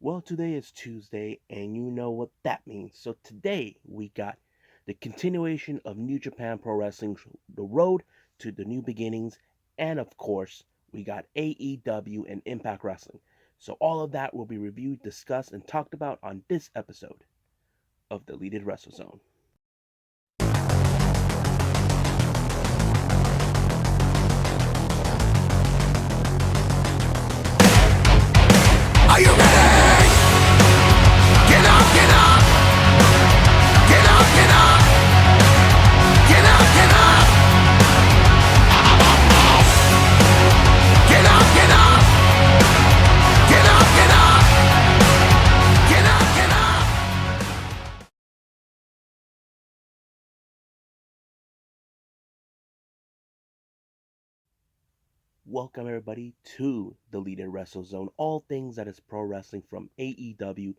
Well, today is Tuesday, and you know what that means. So today we got the continuation of New Japan Pro Wrestling, the road to the new beginnings, and of course, we got AEW and Impact Wrestling. So all of that will be reviewed, discussed, and talked about on this episode of the Deleted Wrestle Zone. Are you ready? Get up, get up! Get up, get up! Get up, get up! Get up, get up! Get up, get up! Get up, get up! Welcome everybody to the Deleted Wrestle Zone. All things that is pro wrestling from AEW,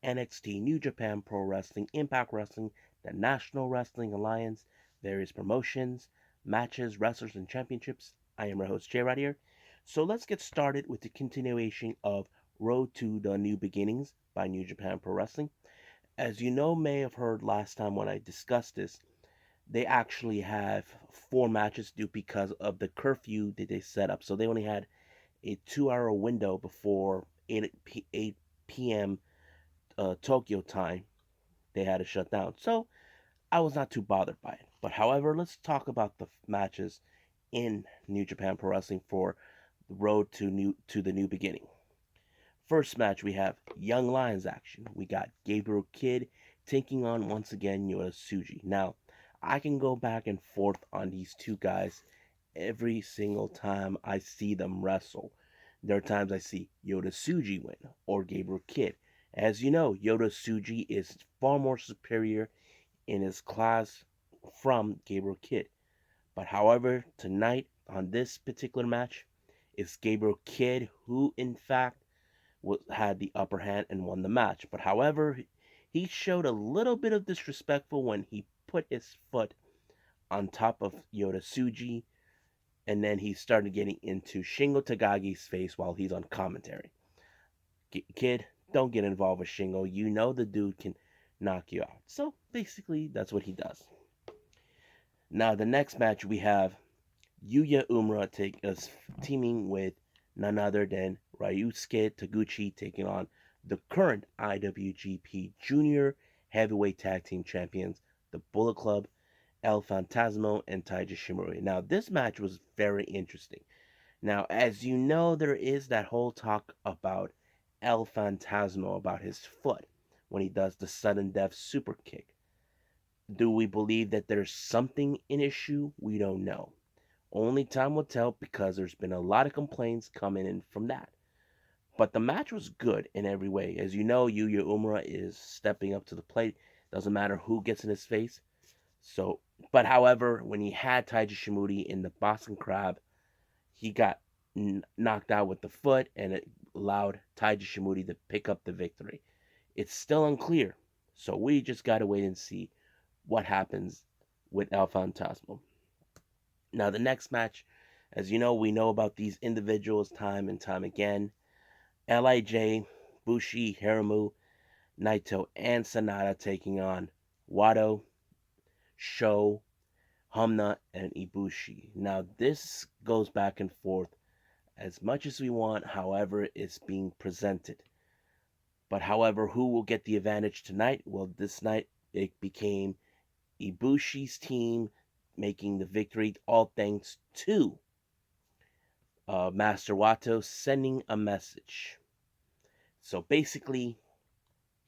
NXT, New Japan Pro Wrestling, Impact Wrestling, the National Wrestling Alliance, various promotions, matches, wrestlers, and championships. I am your host, Jay right here. So let's get started with the continuation of Road to the New Beginnings by New Japan Pro Wrestling. As you may have heard last time when I discussed this, they actually have four matches due because of the curfew that they set up. So they only had a 2 hour window before 8 p.m. Tokyo time. They had to shut down. So I was not too bothered by it. But however, let's talk about the matches in New Japan Pro Wrestling for the road to the new beginning. First match we have Young Lions action. We got Gabriel Kidd taking on once again Yota Tsuji. Now, I can go back and forth on these two guys every single time I see them wrestle. There are times I see Yota Tsuji win or Gabriel Kidd. As you know, Yota Tsuji is far more superior in his class from Gabriel Kidd. But however, tonight on this particular match, it's Gabriel Kidd who, in fact, had the upper hand and won the match. But however, he showed a little bit of disrespectful when he put his foot on top of Yota Tsuji, and then he started getting into Shingo Tagagi's face while he's on commentary. Kid, don't get involved with Shingo. You know the dude can knock you out. So basically, that's what he does. Now, the next match we have Yuya Uemura teaming with none other than Ryusuke Taguchi taking on the current IWGP Junior Heavyweight Tag Team Champions, the Bullet Club, El Fantasmo, and Taiji Shimori. Now, this match was very interesting. Now, as you know, there is that whole talk about El Fantasmo, about his foot, when he does the sudden death super kick. Do we believe that there's something in issue? We don't know. Only time will tell because there's been a lot of complaints coming in from that. But the match was good in every way. As you know, Yuya Uemura is stepping up to the plate. Doesn't matter who gets in his face. So, but however, when he had Taiji Shimori in the Boston Crab, he got knocked out with the foot, and it allowed Taiji Shimori to pick up the victory. It's still unclear, so we just gotta wait and see what happens with El Fantasmo. Now, the next match, as you know, we know about these individuals time and time again. LIJ, Bushi, Hiromu, Naito, and Sanada taking on Wado, Sho, Humna, and Ibushi. Now, this goes back and forth as much as we want, however, it's being presented. But however, who will get the advantage tonight? Well, this night it became Ibushi's team making the victory, all thanks to Master Wato sending a message. So basically,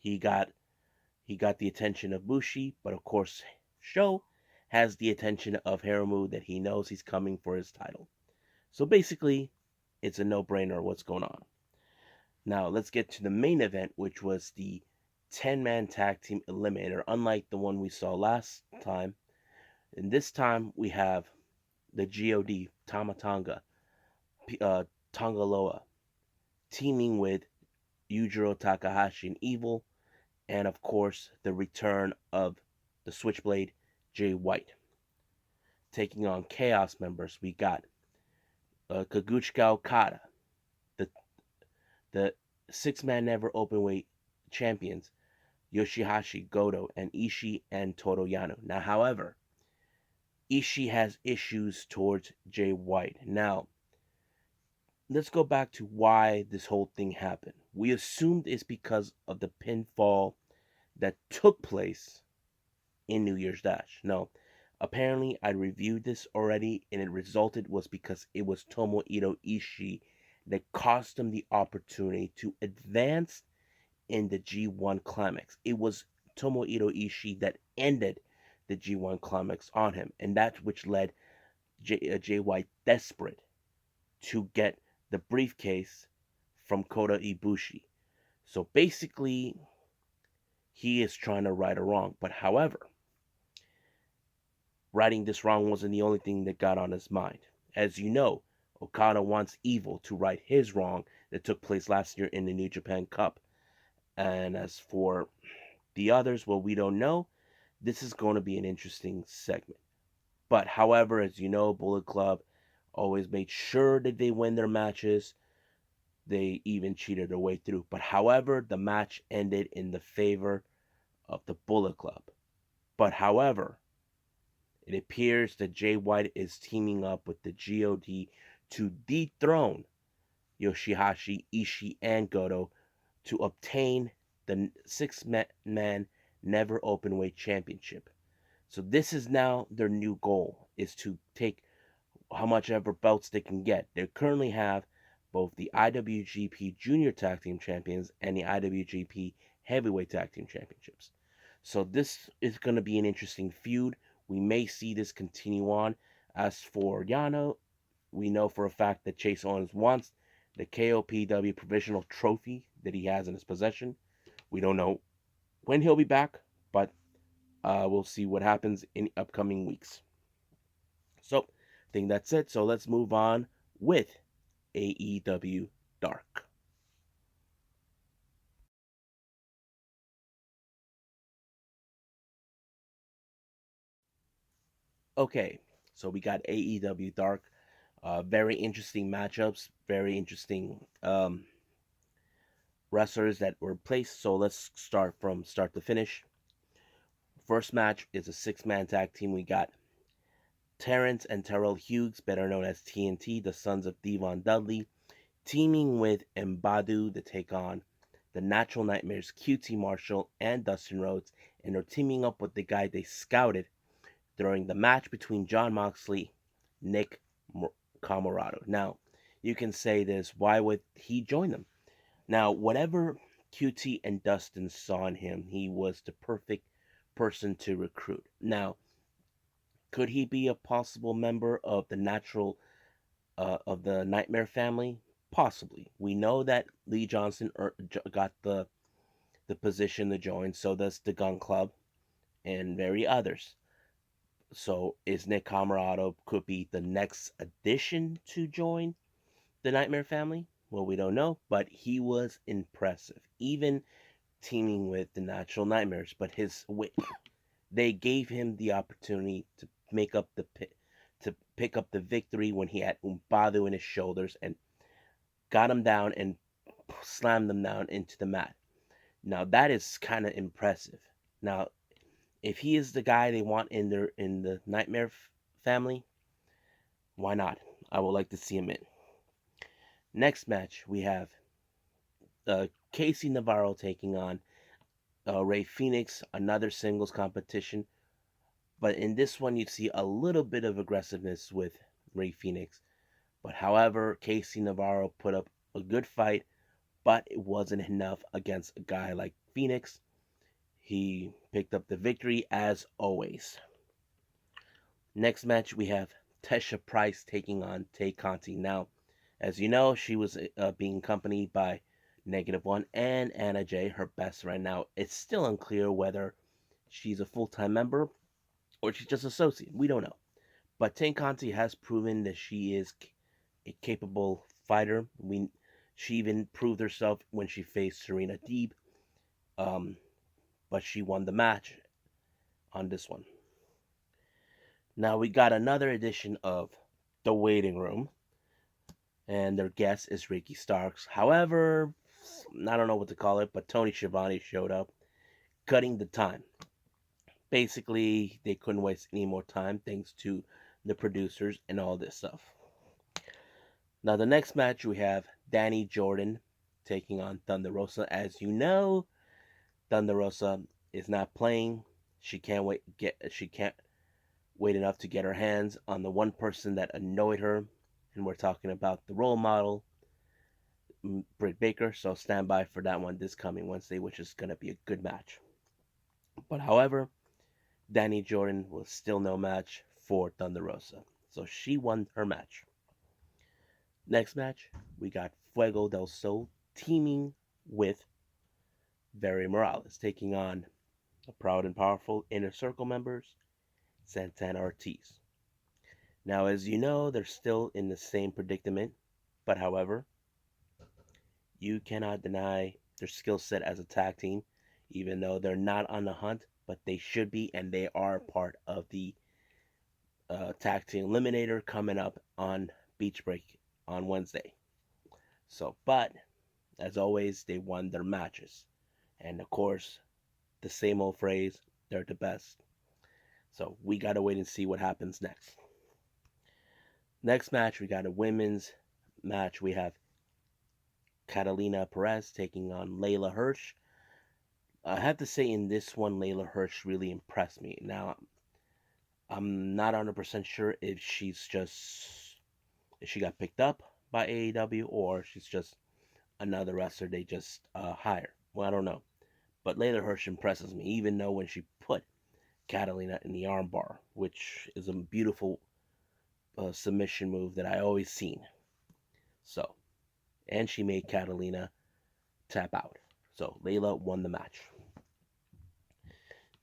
he got the attention of Bushi, but of course, Sho has the attention of Hiromu that he knows he's coming for his title. So basically, it's a no-brainer what's going on. Now, let's get to the main event, which was the 10-man tag team eliminator, unlike the one we saw last time. And this time, we have the GOD, Tama Tonga, Tonga Loa, teaming with Yujiro Takahashi and Evil, and of course, the return of the Switchblade, Jay White. Taking on Chaos members, we got Kaguchika Okada, the six-man never openweight champions Yoshihashi, Goto, and Ishii and Toru Yano. Now, however, Ishii has issues towards Jay White. Now, let's go back to why this whole thing happened. We assumed it's because of the pinfall that took place in New Year's Dash. No, apparently I reviewed this already, and it resulted was because it was Tomohiro Ishii that cost him the opportunity to advance in the G1 Climax. It was Tomohiro Ishii that ended the G1 Climax on him, and that which led Jay White desperate to get the briefcase from Kota Ibushi. So basically, he is trying to right a wrong. But however, righting this wrong wasn't the only thing that got on his mind. As you know, Okada wants Evil to right his wrong that took place last year in the New Japan Cup. And as for the others, well, we don't know. This is going to be an interesting segment. But however, as you know, Bullet Club always made sure that they win their matches. They even cheated their way through. But however, the match ended in the favor of the Bullet Club. But however, it appears that Jay White is teaming up with the GOD to dethrone Yoshihashi, Ishii, and Goto to obtain the six-man never openweight championship. So this is now their new goal, is to take how much ever belts they can get. They currently have both the IWGP Junior Tag Team Champions and the IWGP Heavyweight Tag Team Championships. So this is going to be an interesting feud. We may see this continue on. As for Yano, we know for a fact that Chase Owens wants the KOPW provisional trophy that he has in his possession. We don't know when he'll be back, but we'll see what happens in upcoming weeks. So, I think that's it. So, let's move on with AEW Dark. Okay, so we got AEW Dark. Very interesting matchups, very interesting wrestlers that were placed. So, let's start from start to finish. First match is a six-man tag team. We got Terrence and Terrell Hughes, better known as TNT, the sons of Devon Dudley, teaming with Mbadu to take on the Natural Nightmares, QT Marshall, and Dustin Rhodes, and they're teaming up with the guy they scouted during the match between John Moxley, Nick Camarado. Now, you can say this, why would he join them? Now, whatever QT and Dustin saw in him, he was the perfect person to recruit. Now, could he be a possible member of the of the Nightmare family? Possibly. We know that Lee Johnson got the position to join. So does the Gun Club and very others. So is Nick Camarado could be the next addition to join the Nightmare family? Well, we don't know, but he was impressive, even teaming with the Natural Nightmares. But they gave him the opportunity to make up to pick up the victory when he had Umbadu in his shoulders and got him down and slammed them down into the mat. Now that is kind of impressive. Now, if he is the guy they want in the Nightmare family, why not? I would like to see him in. Next match we have Casey Navarro taking on Ray Phoenix, another singles competition. But in this one, you see a little bit of aggressiveness with Ray Phoenix. But however, Casey Navarro put up a good fight, but it wasn't enough against a guy like Phoenix. He picked up the victory as always. Next match, we have Tesha Price taking on Tay Conti. Now, as you know, she was being accompanied by Negative One and Anna Jay, her best right now. It's still unclear whether she's a full-time member or she's just associate. We don't know. But Tay Conti has proven that she is a capable fighter. She even proved herself when she faced Serena Deeb. Um, but she won the match on this one. Now we got another edition of The Waiting Room, and their guest is Ricky Starks. However, I don't know what to call it, but Tony Schiavone showed up, cutting the time. Basically, they couldn't waste any more time thanks to the producers and all this stuff. Now, the next match we have Danny Jordan taking on Thunder Rosa. As you know, Thunder Rosa is not playing. She can't wait enough to get her hands on the one person that annoyed her, and we're talking about the role model, Britt Baker. So stand by for that one this coming Wednesday, which is going to be a good match. But however, Danny Jordan was still no match for Thunder Rosa, so she won her match. Next match, we got Fuego del Sol teaming with Very Morales, taking on the proud and powerful Inner Circle members, Santana Ortiz. Now, as you know, they're still in the same predicament, but however, you cannot deny their skill set as a tag team, even though they're not on the hunt, but they should be, and they are part of the tag team eliminator coming up on Beach Break on Wednesday. So, but as always, they won their matches, and of course, the same old phrase, they're the best. So we gotta wait and see what happens next. Next match, we got a women's match. We have Catalina Perez taking on Layla Hirsch. I have to say, in this one, Layla Hirsch really impressed me. Now, I'm not 100% sure if she got picked up by AEW or she's just another wrestler they just hired. Well, I don't know. But Layla Hirsch impresses me, even though when she put Catalina in the armbar, which is a beautiful submission move that I always seen. So, and she made Catalina tap out. So Layla won the match.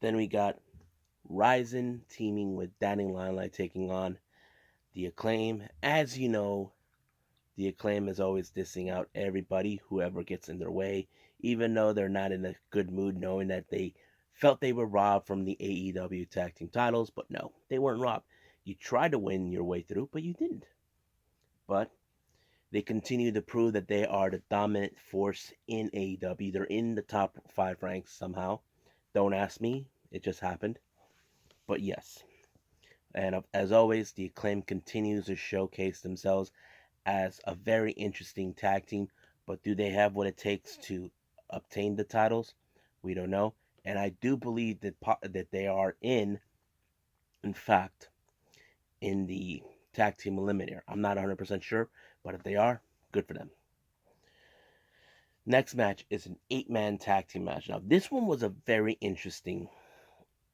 Then we got Ryzen teaming with Danny Limelight taking on the Acclaim. As you know, the Acclaim is always dissing out everybody, whoever gets in their way, even though they're not in a good mood knowing that they felt they were robbed from the AEW tag team titles. But no, they weren't robbed. You tried to win your way through, but you didn't. But they continue to prove that they are the dominant force in AEW. They're in the top 5 ranks somehow. Don't ask me, it just happened. But yes. And as always, the Acclaim continues to showcase themselves as a very interesting tag team. But do they have what it takes to obtain the titles? We don't know. And I do believe that they are in fact, in the tag team eliminator. I'm not 100% sure, but if they are, good for them. Next match is an 8-man tag team match. Now, this one was a very interesting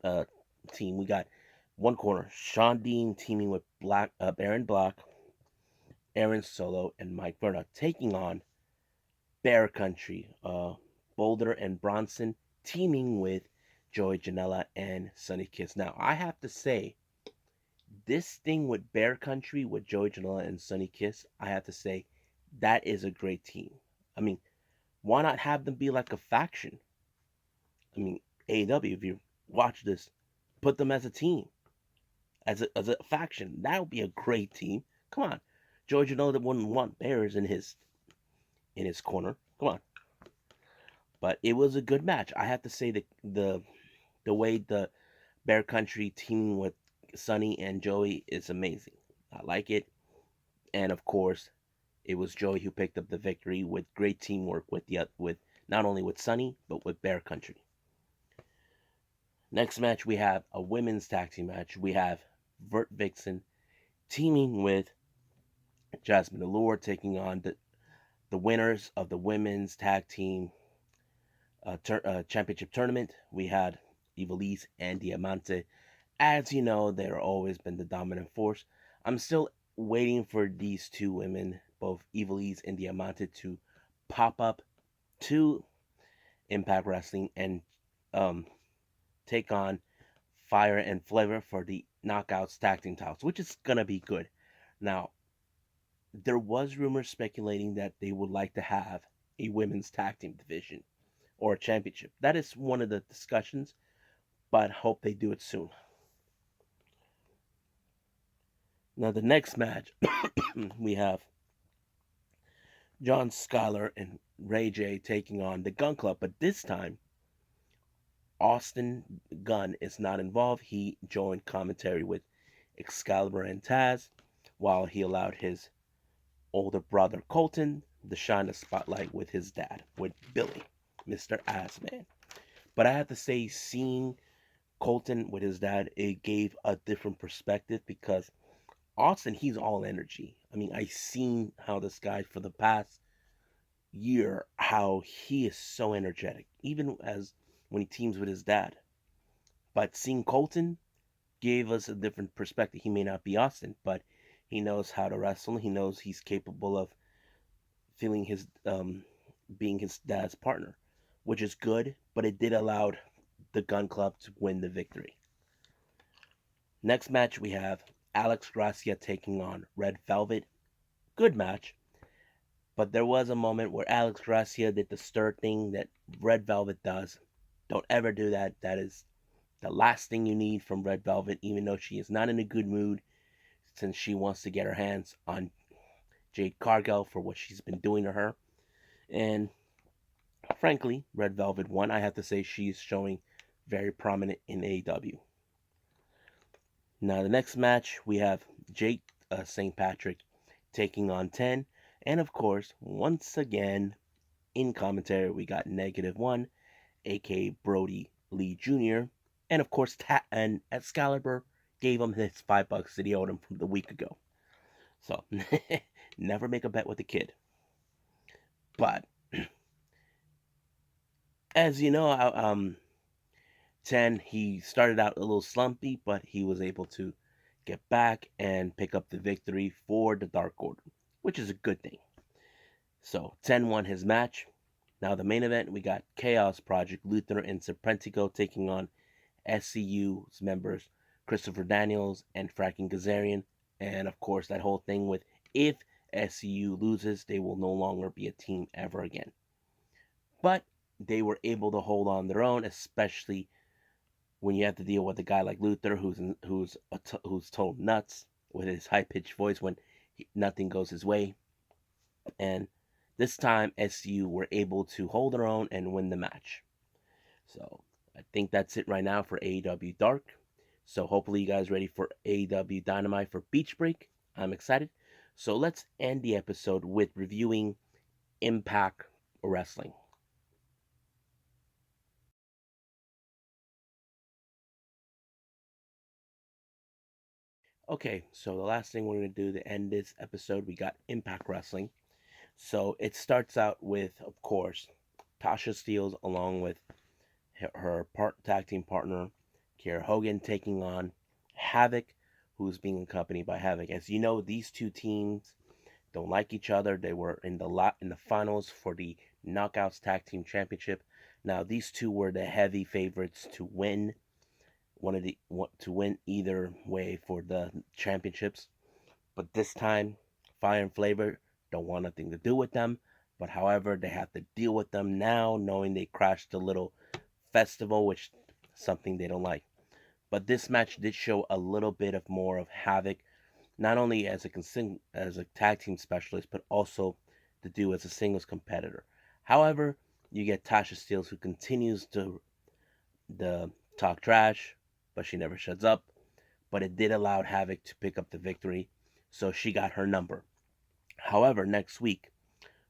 uh, team. We got one corner, Sean Dean teaming with Aaron Black, Aaron Solo, and Mike Verna, taking on Bear Country, Boulder and Bronson, teaming with Joey Janela and Sonny Kiss. Now, I have to say, this thing with Bear Country, with Joey Janela and Sonny Kiss, I have to say, that is a great team. I mean, why not have them be like a faction? I mean, AEW, if you watch this, put them as a team, as a faction. That would be a great team. Come on, George, you know that wouldn't want Bears in his corner. Come on, but it was a good match. I have to say the way the Bear Country teaming with Sonny and Joey is amazing. I like it, and of course, it was Joey who picked up the victory with great teamwork with not only with Sonny but with Bear Country. Next match, we have a women's tag team match. We have Vert Vixen teaming with Jasmine Allure, taking on the winners of the women's tag team championship tournament. We had Ivelisse and Diamante. As you know, they've always been the dominant force. I'm still waiting for these two women, both Ivelisse and Diamante, to pop up to Impact Wrestling and um, take on Fire and Flavor for the Knockouts tag team titles, which is gonna be good. Now, there was rumors speculating that they would like to have a women's tag team division or a championship. That is one of the discussions, but hope they do it soon. Now, the next match we have John Skyler and Ray J taking on the Gun Club, but this time Austin Gunn is not involved. He joined commentary with Excalibur and Taz, while he allowed his older brother Colton to shine the spotlight with his dad, with Billy, Mr. Assman. But I have to say, seeing Colton with his dad, it gave a different perspective because Austin, he's all energy. I mean, I've seen how this guy for the past year, how he is so energetic, even as when he teams with his dad. But seeing Colton gave us a different perspective. He may not be Austin, but he knows how to wrestle. He knows he's capable of feeling his being his dad's partner, which is good. But it did allow the Gun Club to win the victory. Next match we have Alex Gracia taking on Red Velvet. Good match, but there was a moment where Alex Gracia did the stir thing that Red Velvet does. Don't ever do that. That is the last thing you need from Red Velvet, even though she is not in a good mood since she wants to get her hands on Jade Cargill for what she's been doing to her. And frankly, Red Velvet won. I have to say she's showing very prominent in AEW. Now, the next match, we have Jake St. Patrick taking on 10. And of course, once again, in commentary, we got -1, aka Brody Lee Jr. And of course, and Excalibur gave him his $5 that he owed him from the week ago. So, never make a bet with the kid. But, as you know, 10, he started out a little slumpy, but he was able to get back and pick up the victory for the Dark Order, which is a good thing. So 10 won his match. Now the main event, we got Chaos Project, Luther and Serpentico taking on SCU's members Christopher Daniels and Fracking Gazarian. And of course, that whole thing with if SCU loses, they will no longer be a team ever again. But they were able to hold on their own, especially when you have to deal with a guy like Luther, who's total nuts with his high pitched voice when nothing goes his way. And this time, SCU were able to hold their own and win the match. So I think that's it right now for AEW Dark. So hopefully you guys ready for AEW Dynamite for Beach Break. I'm excited. So let's end the episode with reviewing Impact Wrestling. Okay, so the last thing we're going to do to end this episode, we got Impact Wrestling. So it starts out with, of course, Tasha Steelz along with her tag team partner, Kiera Hogan, taking on Havoc, who's being accompanied by Havoc. As you know, these two teams don't like each other. They were in the finals for the Knockouts Tag Team Championship. Now these two were the heavy favorites to win to win either way for the championships. But this time, Fire and Flavor don't want nothing to do with them. But however, they have to deal with them now, knowing they crashed a little festival, which is something they don't like. But this match did show a little bit of more of Havoc, not only as a tag team specialist, but also to do as a singles competitor. However, you get Tasha Steelz, who continues to talk trash, but she never shuts up. But it did allow Havoc to pick up the victory, so she got her number. However, next week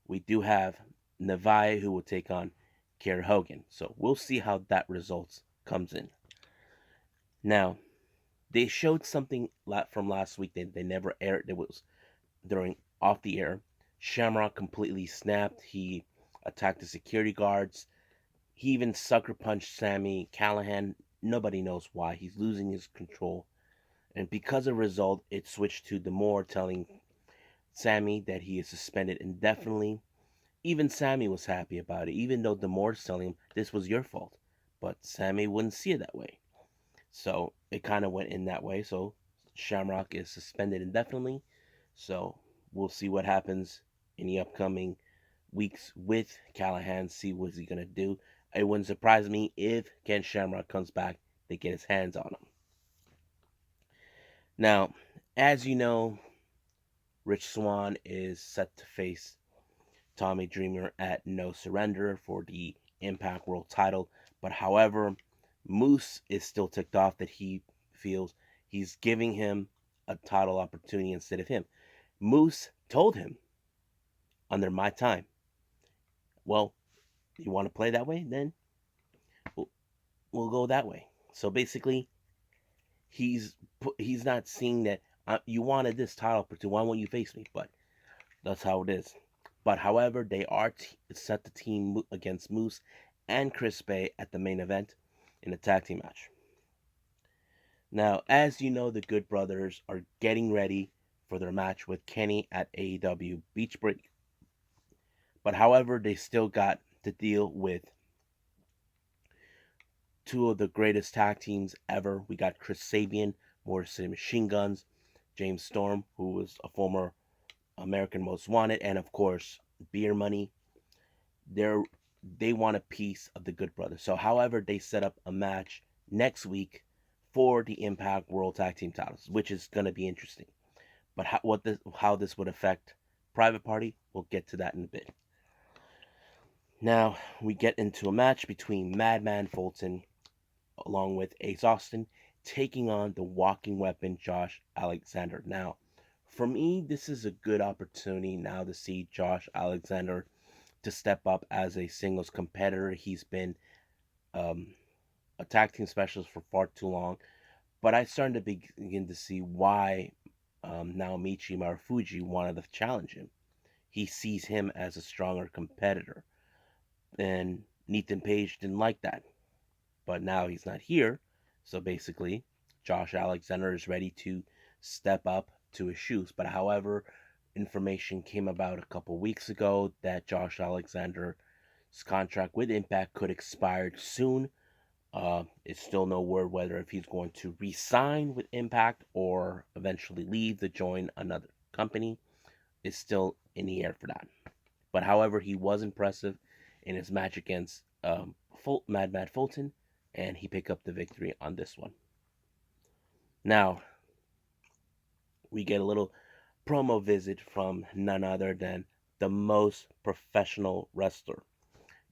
we do have Nevaeh, who will take on Kiera Hogan. So we'll see how that results comes in. Now, they showed something from last week that they never aired. It was during off the air. Shamrock completely snapped. He attacked the security guards. He even sucker punched Sami Callihan. Nobody knows why. He's losing his control. And because of the result, it switched to D'Amore telling Sami that he is suspended indefinitely. Even Sami was happy about it, even though D'Amore's telling him this was your fault. But Sami wouldn't see it that way. So it kind of went in that way. So Shamrock is suspended indefinitely. So we'll see what happens in the upcoming weeks with Callahan. See what he's gonna do. It wouldn't surprise me if Ken Shamrock comes back to get his hands on him. Now, as you know, Rich Swann is set to face Tommy Dreamer at No Surrender for the Impact World title. But however, Moose is still ticked off that he feels he's giving him a title opportunity instead of him. Moose told him, under my time, well, you want to play that way? Then we'll, we'll go that way. So basically, he's he's not seeing that you wanted this title opportunity. Why won't you face me? But that's how it is. But however, they are set the team against Moose and Chris Bay at the main event in a tag team match. Now, as you know, the Good Brothers are getting ready for their match with Kenny at AEW Beach Break. But however, they still got to deal with two of the greatest tag teams ever. We got Chris Sabian, Motor City Machine Guns, James Storm, who was a former American Most Wanted, and of course, Beer Money. They're they want a piece of the Good Brothers. So, however, they set up a match next week for the Impact World Tag Team titles, which is going to be interesting. But how this would affect Private Party, we'll get to that in a bit. Now we get into a match between Madman Fulton along with Ace Austin taking on the walking weapon Josh Alexander. Now, for me, this is a good opportunity now to see Josh Alexander to step up as a singles competitor. He's been um, a tag team specialist for far too long, but I started to begin to see why Naomichi Marufuji wanted to challenge him. He sees him as a stronger competitor, and Nathan Page didn't like that. But now he's not here, so basically, Josh Alexander is ready to step up to his shoes. But however, information came about a couple weeks ago that Josh Alexander's contract with Impact could expire soon. It's still no word whether if he's going to re-sign with Impact or eventually leave to join another company. It's still in the air for that. But however, he was impressive in his match against Mad Fulton, and he picked up the victory on this one. Now, we get a little promo visit from none other than the most professional wrestler,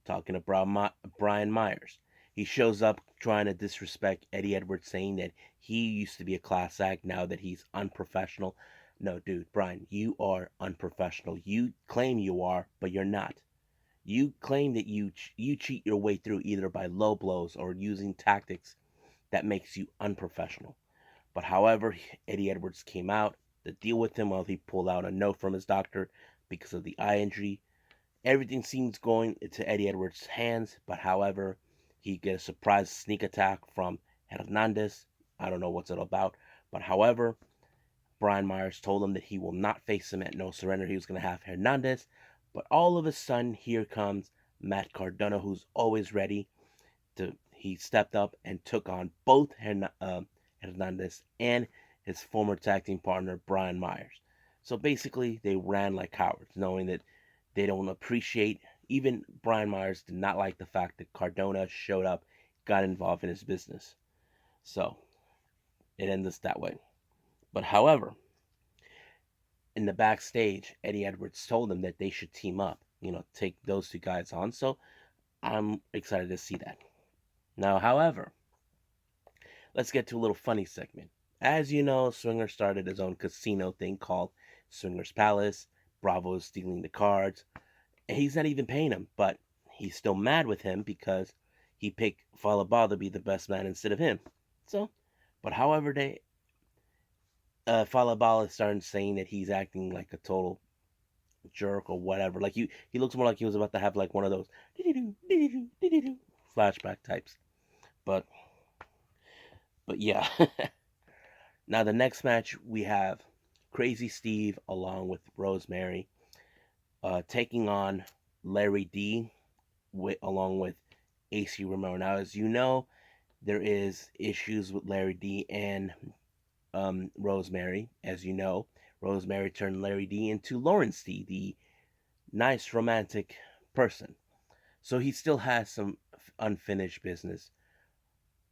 talking about Brian Myers. He shows up trying to disrespect Eddie Edwards, saying that he used to be a class act, now that he's unprofessional. No, dude, Brian, you are unprofessional. You claim you are, but you're not. You claim that you cheat your way through either by low blows or using tactics that makes you unprofessional. But however, Eddie Edwards came out to deal with him while he pulled out a note from his doctor because of the eye injury. Everything seems going into Eddie Edwards' hands, but however, he gets a surprise sneak attack from Hernandez. I don't know what's it about, but however, Brian Myers told him that he will not face him at No Surrender. He was going to have Hernandez, but all of a sudden, here comes Matt Cardona, who's always ready. He stepped up and took on both Hernandez and his former tag team partner Brian Myers. So basically, they ran like cowards, knowing that they don't appreciate. Even Brian Myers did not like the fact that Cardona showed up, got involved in his business. So it ends that way. But however, in the backstage, Eddie Edwards told them that they should team up, take those two guys on. So I'm excited to see that. Now, however, let's get to a little funny segment. As you know, Swinger started his own casino thing called Swinger's Palace. Bravo is stealing the cards. And he's not even paying him, but he's still mad with him because he picked Falaba to be the best man instead of him. So, but however, Falaba is starting saying that he's acting like a total jerk or whatever. Like he looks more like he was about to have like one of those flashback types. But yeah. Now the next match we have Crazy Steve along with Rosemary taking on Larry D along with AC Romero. Now, as you know, there is issues with Larry D and Rosemary. As you know, Rosemary turned Larry D into Lawrence D, the nice romantic person. So he still has some unfinished business.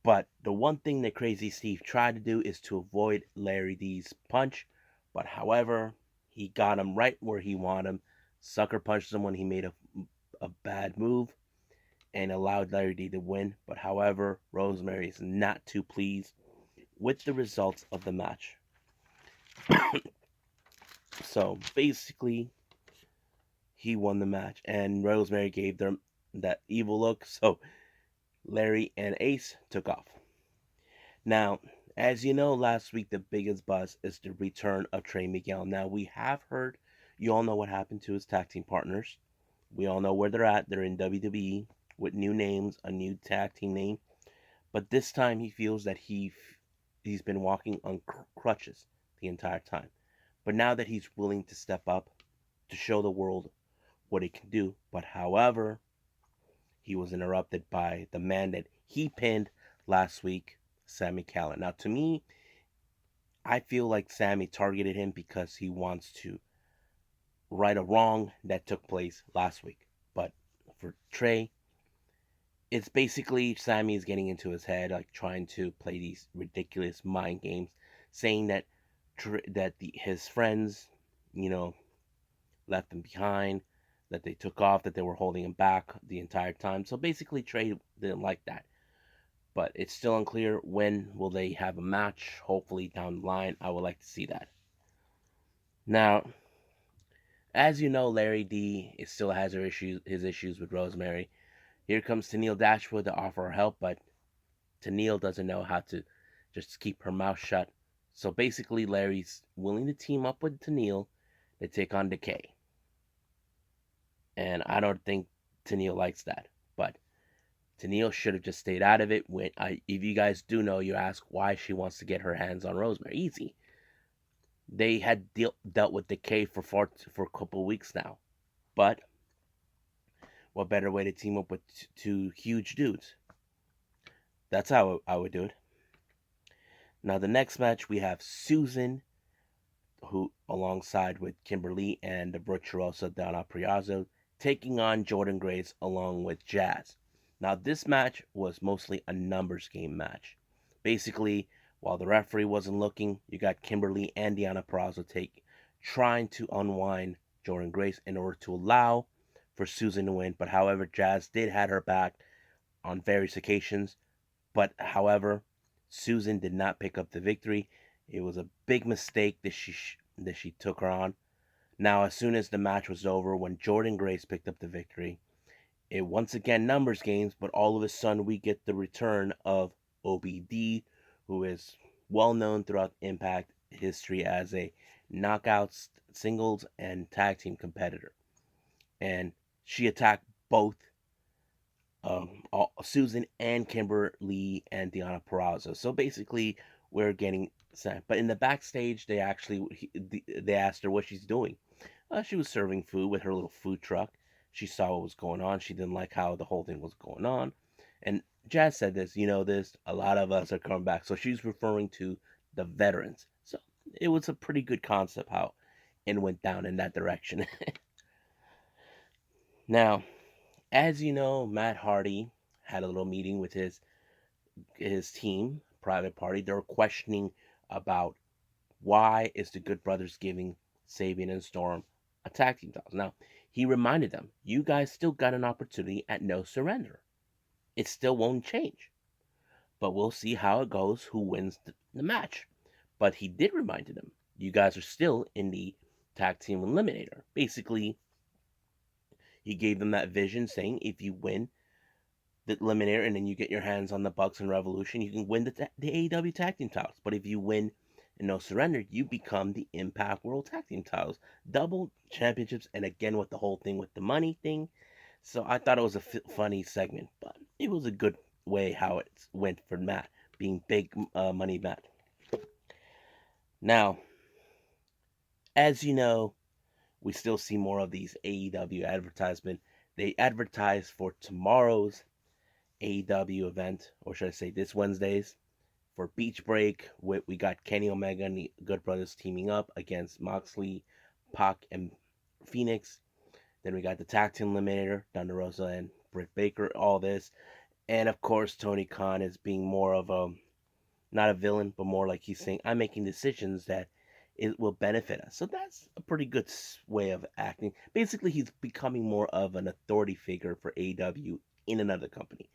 But the one thing that Crazy Steve tried to do is to avoid Larry D's punch. But however, he got him right where he wanted him, sucker punched someone. He made a bad move and allowed Larry D to win. But however, Rosemary is not too pleased with the results of the match. So basically, he won the match, and Rosemary gave them that evil look. So Larry and Ace took off. Now, as you know, last week the biggest buzz is the return of Trey Miguel. Now, we have heard, you all know what happened to his tag team partners. We all know where they're at. They're in WWE with new names, a new tag team name. But this time he feels that he's been walking on crutches the entire time. But now that he's willing to step up to show the world what he can do, but however, he was interrupted by the man that he pinned last week, Sammy Callan. Now, to me, I feel like Sammy targeted him because he wants to right a wrong that took place last week. But for Trey, it's basically Sammy is getting into his head, like trying to play these ridiculous mind games, saying that his friends, you know, left him behind, that they took off, that they were holding him back the entire time. So basically, Trey didn't like that. But it's still unclear when will they have a match. Hopefully down the line, I would like to see that. Now, as you know, Larry D still has his issues with Rosemary. Here comes Tennille Dashwood to offer her help, but Tennille doesn't know how to just keep her mouth shut. So basically, Larry's willing to team up with Tennille to take on Decay. And I don't think Tennille likes that. But Tennille should have just stayed out of it. If you guys do know, you ask why she wants to get her hands on Rosemary. Easy. They had dealt with Decay for a couple weeks now. But what better way to team up with two huge dudes? That's how I would do it. Now, the next match, we have Susan, who alongside with Kimberly and the Virtuosa Donna Priazzo, taking on Jordan Grace along with Jazz. Now, this match was mostly a numbers game match. Basically, while the referee wasn't looking, you got Kimberly and Deonna Purrazzo trying to unwind Jordan Grace in order to allow for Susan to win. But however, Jazz did have her back on various occasions. But however, Susan did not pick up the victory. It was a big mistake that she took her on. Now, as soon as the match was over, when Jordan Grace picked up the victory, it once again numbers games, but all of a sudden we get the return of OBD, who is well known throughout Impact history as a knockout singles and tag team competitor. And she attacked both Susan and Kimberly and Deonna Purrazzo. So basically, we're getting set. But in the backstage, they asked her what she's doing. She was serving food with her little food truck. She saw what was going on. She didn't like how the whole thing was going on. And Jazz said this, you know, this, a lot of us are coming back. So she's referring to the veterans. So it was a pretty good concept how it went down in that direction. Now, as you know, Matt Hardy had a little meeting with his team, Private Party. They were questioning about why is the Good Brothers giving Sabian and Storm a tag team title. Now, he reminded them, you guys still got an opportunity at No Surrender. It still won't change. But we'll see how it goes, who wins the match. But he did remind them, you guys are still in the tag team eliminator. Basically, he gave them that vision saying if you win the eliminator and then you get your hands on the Bucks and Revolution, you can win the AEW tag team titles. But if you win and No Surrender, you become the Impact World Tag Team titles, double championships, and again with the whole thing with the money thing. So I thought it was a funny segment, but it was a good way how it went for Matt, being big money Matt. Now, as you know, we still see more of these AEW advertisement. They advertise for tomorrow's AEW event, or should I say this Wednesday's, for Beach Break. We got Kenny Omega and the Good Brothers teaming up against Moxley, Pac, and Phoenix. Then we got the Tag Team Eliminator, Thunder Rosa and Britt Baker, all this. And of course, Tony Khan is being more of a, not a villain, but more like he's saying, I'm making decisions that it will benefit us. So that's a pretty good way of acting. Basically, he's becoming more of an authority figure for AEW in another company.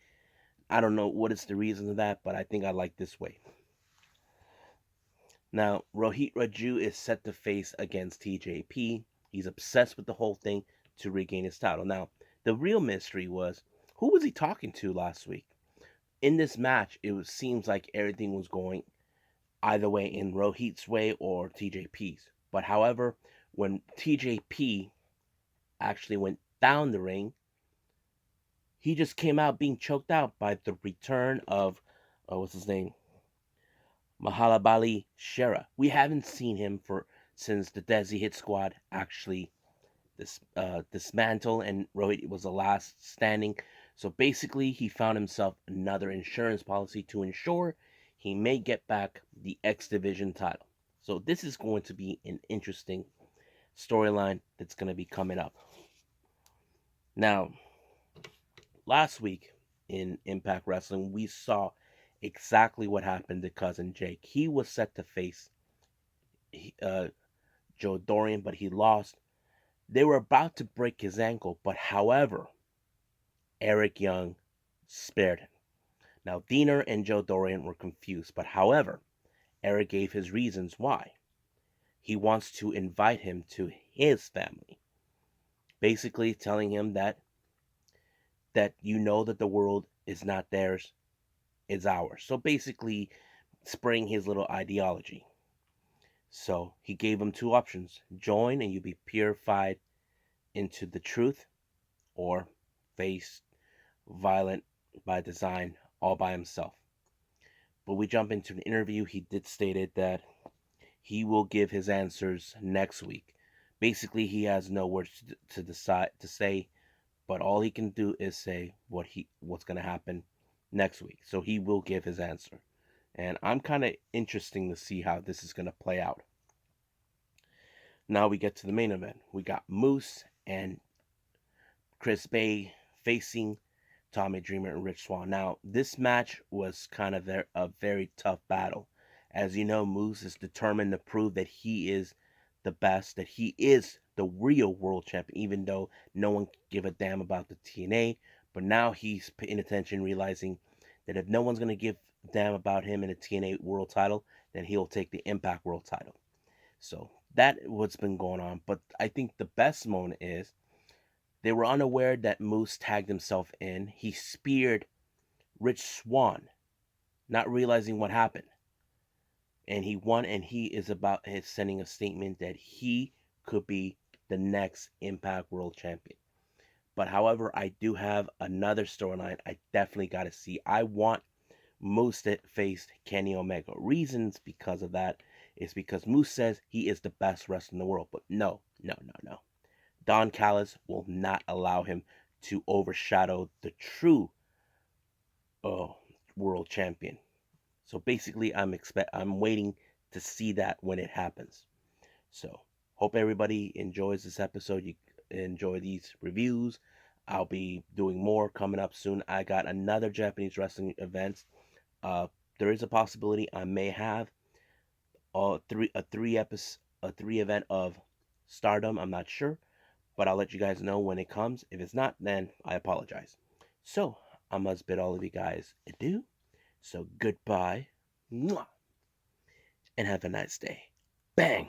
I don't know what is the reason of that, but I think I like this way. Now, Rohit Raju is set to face against TJP. He's obsessed with the whole thing to regain his title. Now, the real mystery was, who was he talking to last week? In this match, seems like everything was going either way, in Rohit's way or TJP's. But however, when TJP actually went down the ring, he just came out being choked out by the return of, what's his name? Mahalabali Shera. We haven't seen him for since the Desi Hit Squad actually dismantled and Rohit was the last standing. So basically, he found himself another insurance policy to ensure he may get back the X Division title. So this is going to be an interesting storyline that's going to be coming up. Now, last week in Impact Wrestling, we saw exactly what happened to Cousin Jake. He was set to face uh, Joe Dorian, but he lost. They were about to break his ankle, but however, Eric Young spared him. Now, Diener and Joe Dorian were confused, but however, Eric gave his reasons why. He wants to invite him to his family, basically telling him that you know that the world is not theirs, it's ours. So basically, spraying his little ideology. So he gave him two options: join and you be purified into the truth, or face violent by design all by himself. But we jump into an interview. He did stated that he will give his answers next week. Basically, he has no words to decide to say, but all he can do is say what's going to happen next week. So he will give his answer, and I'm kind of interesting to see how this is going to play out. Now we get to the main event. We got Moose and Chris Bay facing Tommy Dreamer and Rich Swann. Now, this match was kind of a very tough battle. As you know, Moose is determined to prove that he is the best, that he is the real world champion, even though no one give a damn about the TNA. But now he's paying attention, realizing that if no one's going to give a damn about him in a TNA world title, then he'll take the Impact world title. So that what's been going on. But I think the best moment is they were unaware that Moose tagged himself in. He speared Rich Swann, not realizing what happened. And he won, and he is sending a statement that he could be the next Impact World Champion. But however, I do have another storyline I definitely got to see. I want Moose to face Kenny Omega. Reasons because of that is because Moose says he is the best wrestler in the world. But no, no, no, no. Don Callis will not allow him to overshadow the true uh, world champion. So basically, I'm waiting to see that when it happens. So hope everybody enjoys this episode. You enjoy these reviews. I'll be doing more coming up soon. I got another Japanese wrestling event. There is a possibility I may have a three event of Stardom. I'm not sure, but I'll let you guys know when it comes. If it's not, then I apologize. So I must bid all of you guys adieu. So goodbye, mwah, and have a nice day. Bang!